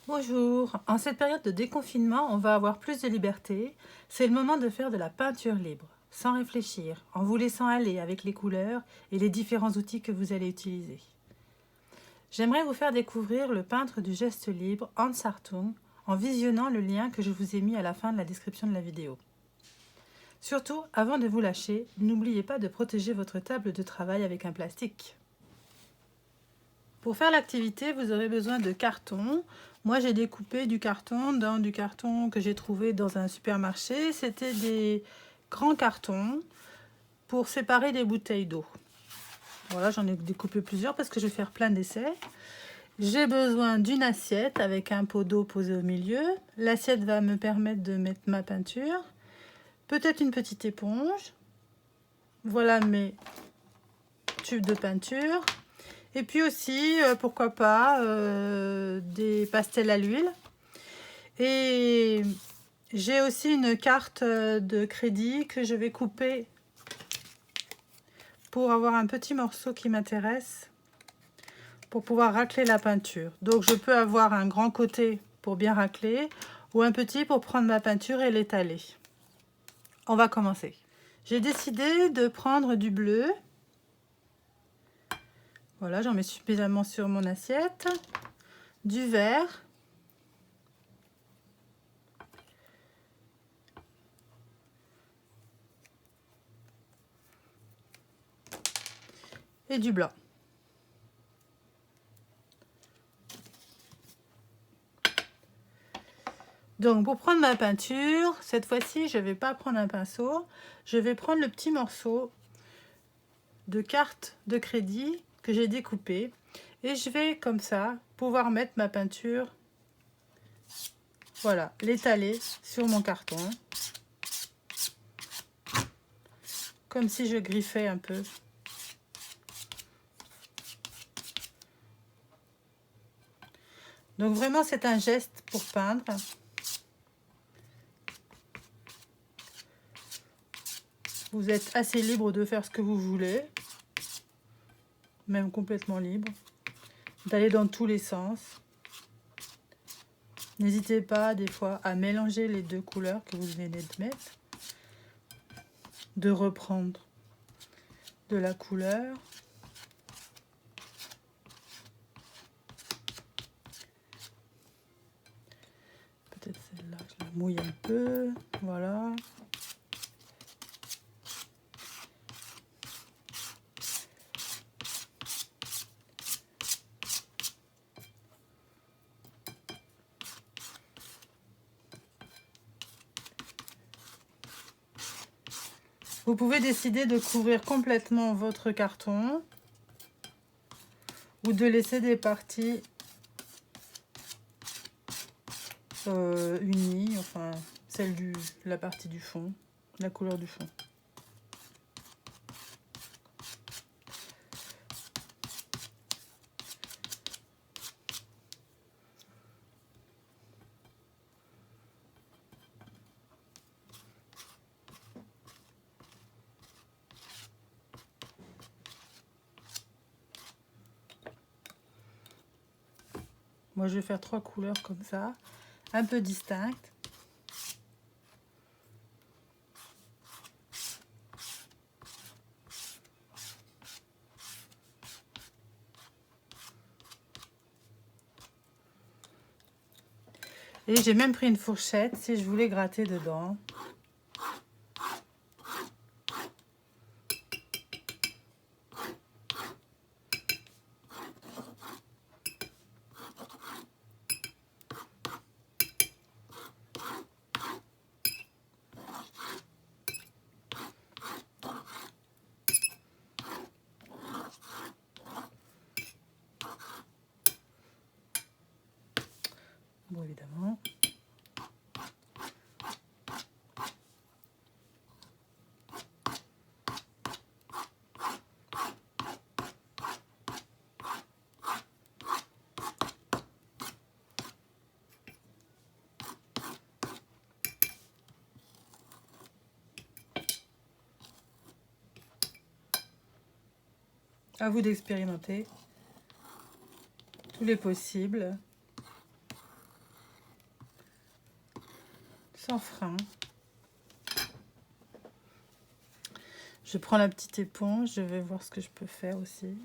Bonjour, en cette période de déconfinement, on va avoir plus de liberté. C'est le moment de faire de la peinture libre, sans réfléchir, en vous laissant aller avec les couleurs et les différents outils que vous allez utiliser. J'aimerais vous faire découvrir le peintre du geste libre, Hans Hartung, en visionnant le lien que je vous ai mis à la fin de la description de la vidéo. Surtout, avant de vous lâcher, n'oubliez pas de protéger votre table de travail avec un plastique. Pour faire l'activité, vous aurez besoin de carton. Moi, j'ai découpé du carton dans du carton que j'ai trouvé dans un supermarché. C'était des grands cartons pour séparer les bouteilles d'eau. Voilà, j'en ai découpé plusieurs parce que je vais faire plein d'essais. J'ai besoin d'une assiette avec un pot d'eau posé au milieu. L'assiette va me permettre de mettre ma peinture. Peut-être une petite éponge. Voilà mes tubes de peinture. Et puis aussi, pourquoi pas, des pastels à l'huile. Et j'ai aussi une carte de crédit que je vais couper pour avoir un petit morceau qui m'intéresse, pour pouvoir racler la peinture. Donc je peux avoir un grand côté pour bien racler, ou un petit pour prendre ma peinture et l'étaler. On va commencer. J'ai décidé de prendre du bleu. Voilà, j'en mets suffisamment sur mon assiette. Du vert. Et du blanc. Donc pour prendre ma peinture, cette fois-ci, je ne vais pas prendre un pinceau. Je vais prendre le petit morceau de carte de crédit que j'ai découpé. Et je vais comme ça pouvoir mettre ma peinture, voilà, l'étaler sur mon carton. Comme si je griffais un peu. Donc vraiment, c'est un geste pour peindre. Vous êtes assez libre de faire ce que vous voulez. Même complètement libre. D'aller dans tous les sens. N'hésitez pas des fois à mélanger les deux couleurs que vous venez de mettre. De reprendre de la couleur. Peut-être celle-là, je la mouille un peu. Voilà. Vous pouvez décider de couvrir complètement votre carton ou de laisser des parties unies, enfin celle de la partie du fond, la couleur du fond. Moi, je vais faire 3 couleurs comme ça, un peu distinctes. Et j'ai même pris une fourchette si je voulais gratter dedans. Bon, évidemment. À vous d'expérimenter tous les possibles. sans frein. Je prends la petite éponge, je vais voir ce que je peux faire aussi.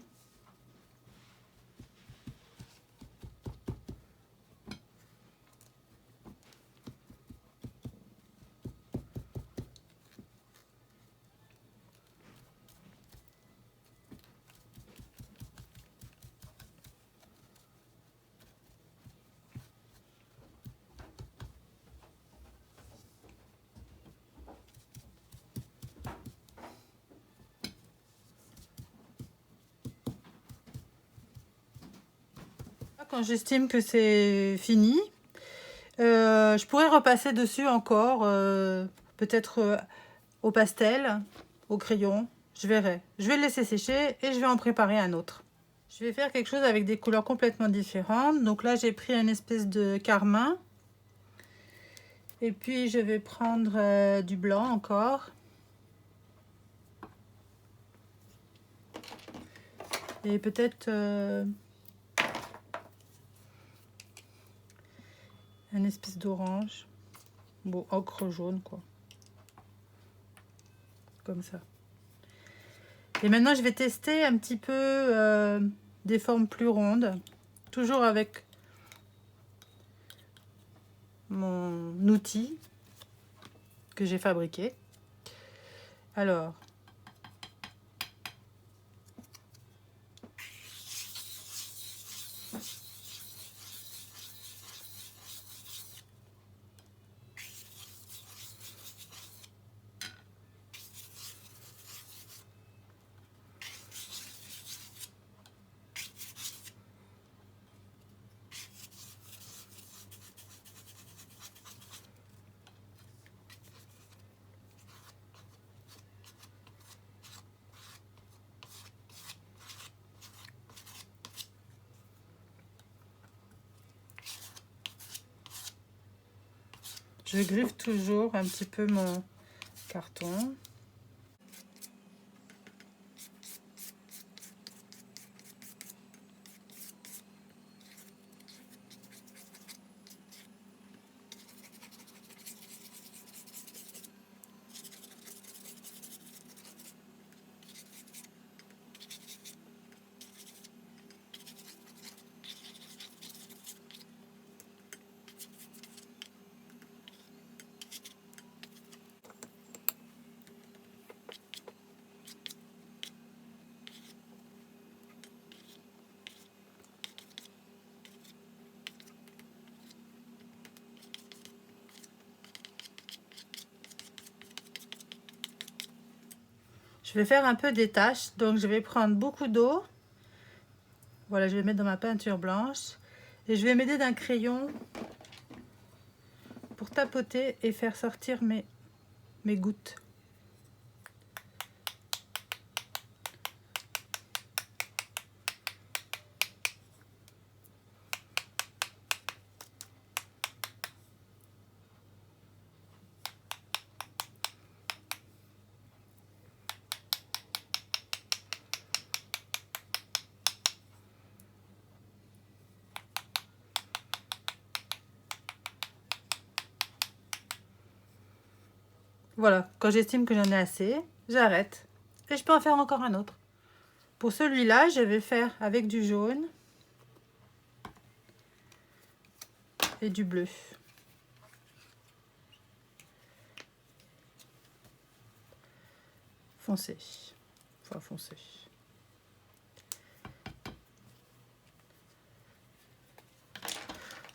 Quand j'estime que c'est fini, je pourrais repasser dessus encore, peut-être au pastel, au crayon, je verrai. Je vais le laisser sécher et je vais en préparer un autre. Je vais faire quelque chose avec des couleurs complètement différentes. Donc là, j'ai pris une espèce de carmin. Et puis, je vais prendre du blanc encore. Et peut-être une espèce d'orange. Bon, ocre jaune, quoi. Comme ça. Et maintenant, je vais tester un petit peu des formes plus rondes. Toujours avec mon outil que j'ai fabriqué. Alors, je griffe toujours un petit peu mon carton. Je vais faire un peu des taches, donc je vais prendre beaucoup d'eau. Voilà, je vais mettre dans ma peinture blanche. Et je vais m'aider d'un crayon pour tapoter et faire sortir mes gouttes. Voilà, quand j'estime que j'en ai assez, j'arrête. Et je peux en faire encore un autre. Pour celui-là, je vais faire avec du jaune et du bleu. Foncé. Enfin, foncé.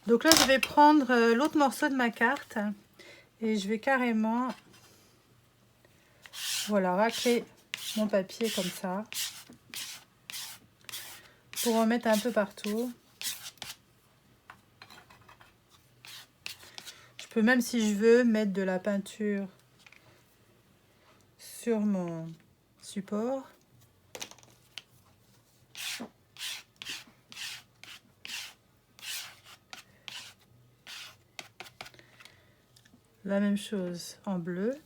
Donc là, je vais prendre l'autre morceau de ma carte et je vais carrément, voilà, racler mon papier comme ça pour en mettre un peu partout. Je peux même, si je veux, mettre de la peinture sur mon support. La même chose en bleu.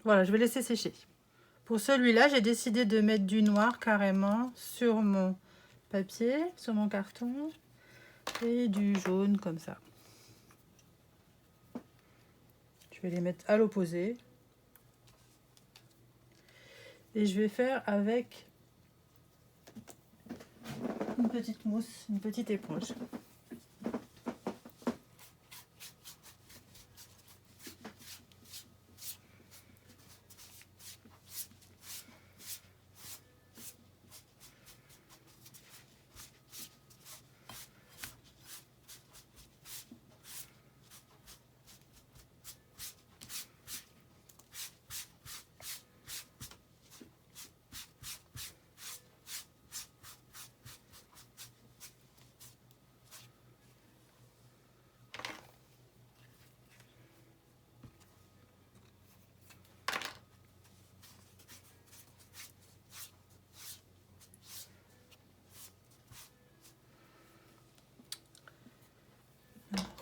Voilà, je vais laisser sécher. Pour celui-là, j'ai décidé de mettre du noir carrément sur mon papier, sur mon carton, et du jaune comme ça. Je vais les mettre à l'opposé. Et je vais faire avec une petite mousse, une petite éponge.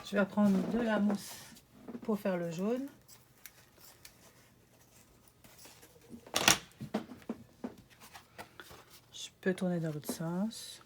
Je vais prendre de la mousse pour faire le jaune. Je peux tourner dans l'autre sens.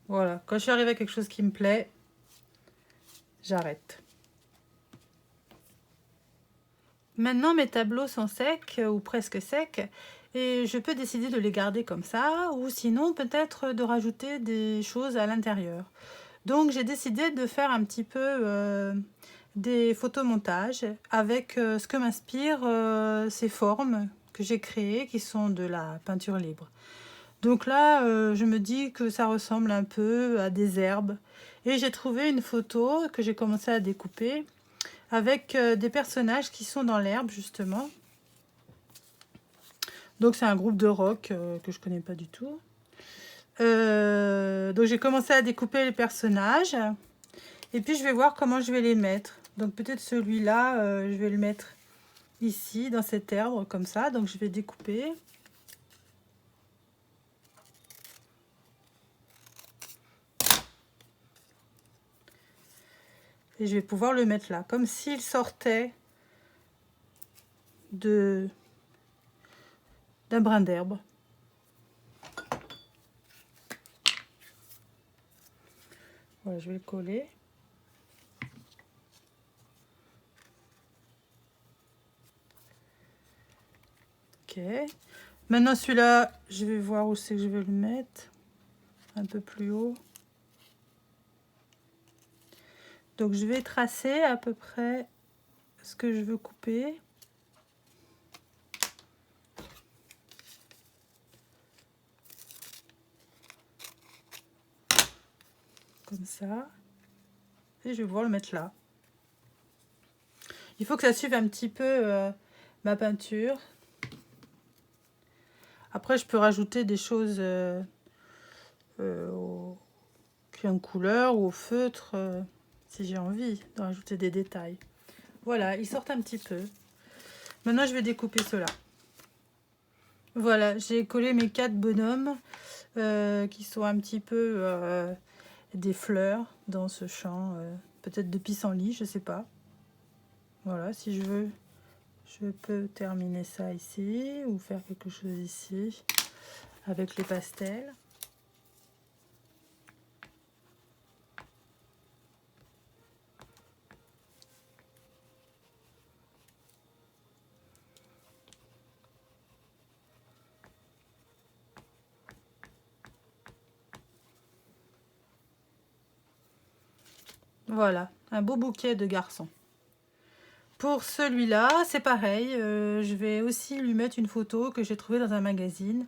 Voilà, quand je suis arrivée à quelque chose qui me plaît, j'arrête. Maintenant, mes tableaux sont secs ou presque secs et je peux décider de les garder comme ça ou sinon peut-être de rajouter des choses à l'intérieur. Donc, j'ai décidé de faire un petit peu des photomontages avec ce que m'inspirent ces formes que j'ai créées qui sont de la peinture libre. Donc là, je me dis que ça ressemble un peu à des herbes. Et j'ai trouvé une photo que j'ai commencé à découper avec des personnages qui sont dans l'herbe, justement. Donc c'est un groupe de rock que je connais pas du tout. Donc j'ai commencé à découper les personnages. Et puis je vais voir comment je vais les mettre. Donc peut-être celui-là, je vais le mettre ici, dans cet herbe, comme ça. Donc je vais découper. Et je vais pouvoir le mettre là, comme s'il sortait d'un brin d'herbe. Voilà, je vais le coller. Ok. Maintenant celui-là, je vais voir où c'est que je vais le mettre. Un peu plus haut. Donc je vais tracer à peu près ce que je veux couper. Comme ça. Et je vais pouvoir le mettre là. Il faut que ça suive un petit peu ma peinture. Après, je peux rajouter des choses au crayon de couleur ou au feutre si j'ai envie de rajouter des détails. Voilà, ils sortent un petit peu. Maintenant, je vais découper cela. Voilà, j'ai collé mes 4 bonhommes qui sont un petit peu des fleurs dans ce champ, peut-être de pissenlit, je sais pas. Voilà, si je veux, je peux terminer ça ici ou faire quelque chose ici avec les pastels. Voilà, un beau bouquet de garçons. Pour celui-là, c'est pareil, je vais aussi lui mettre une photo que j'ai trouvée dans un magazine.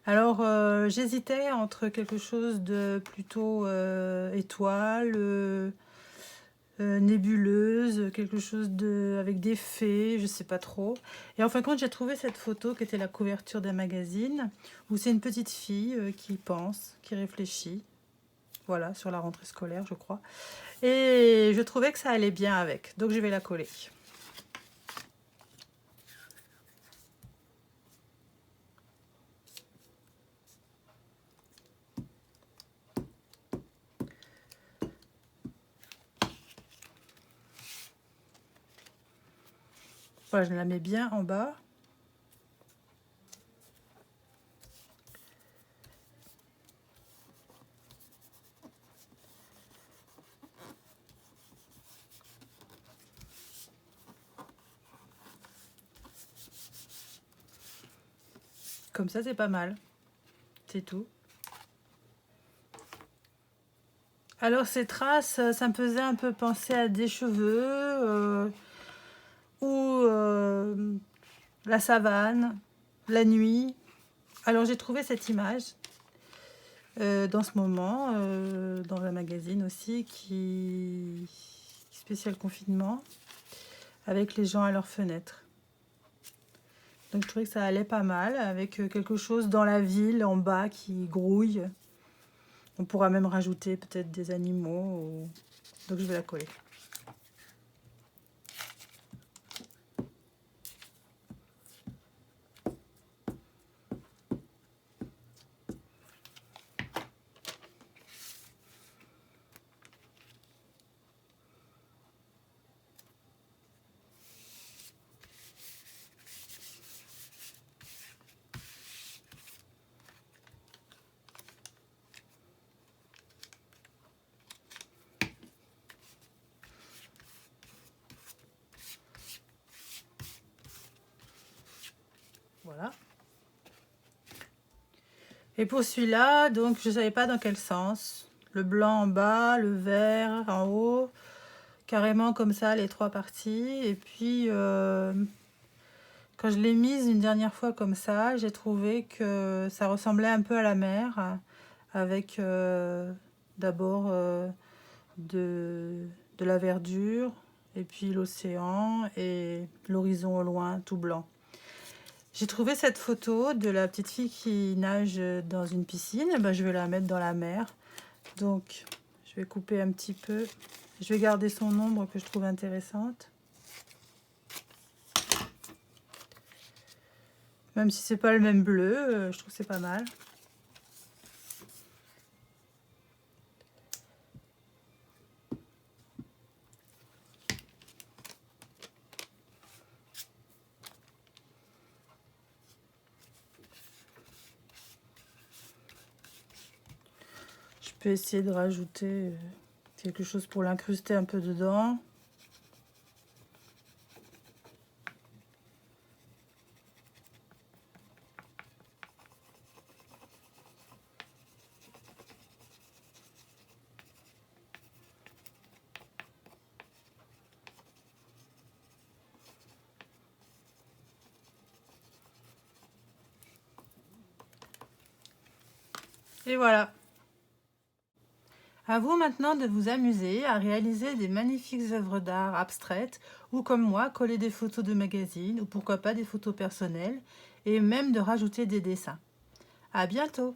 Alors, j'hésitais entre quelque chose de plutôt étoile, nébuleuse, quelque chose avec des fées, je sais pas trop. Et en fin de compte, j'ai trouvé cette photo qui était la couverture d'un magazine, où c'est une petite fille qui pense, qui réfléchit. Voilà, sur la rentrée scolaire, je crois. Et je trouvais que ça allait bien avec, donc je vais la coller. Voilà, je la mets bien en bas. Comme ça, c'est pas mal. C'est tout. Alors, ces traces, ça me faisait un peu penser à des cheveux ou la savane, la nuit. Alors, j'ai trouvé cette image dans ce moment, dans un magazine aussi, qui spécial confinement, avec les gens à leurs fenêtres. Donc, je trouvais que ça allait pas mal, avec quelque chose dans la ville, en bas, qui grouille. On pourra même rajouter peut-être des animaux. Donc, je vais la coller. Voilà. Et pour celui-là, donc je ne savais pas dans quel sens. Le blanc en bas, le vert en haut, carrément comme ça les trois parties. Et puis quand je l'ai mise une dernière fois comme ça, j'ai trouvé que ça ressemblait un peu à la mer, avec d'abord de la verdure, et puis l'océan et l'horizon au loin tout blanc. J'ai trouvé cette photo de la petite fille qui nage dans une piscine. Ben, je vais la mettre dans la mer. Donc, je vais couper un petit peu. Je vais garder son ombre que je trouve intéressante. Même si c'est pas le même bleu, je trouve que c'est pas mal. Je peux essayer de rajouter quelque chose pour l'incruster un peu dedans. Et voilà. À vous maintenant de vous amuser à réaliser des magnifiques œuvres d'art abstraites ou comme moi, coller des photos de magazines ou pourquoi pas des photos personnelles et même de rajouter des dessins. À bientôt!